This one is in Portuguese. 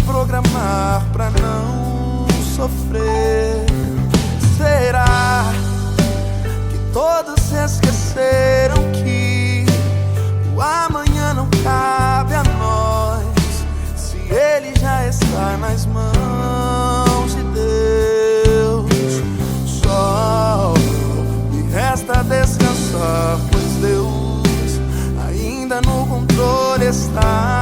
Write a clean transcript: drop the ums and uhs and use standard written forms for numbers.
programar pra não sofrer. Será que todos se esqueceram que o amanhã não cabe a nós, se ele já está nas mãos de Deus? Só me resta descansar, pois Deus ainda no controle está.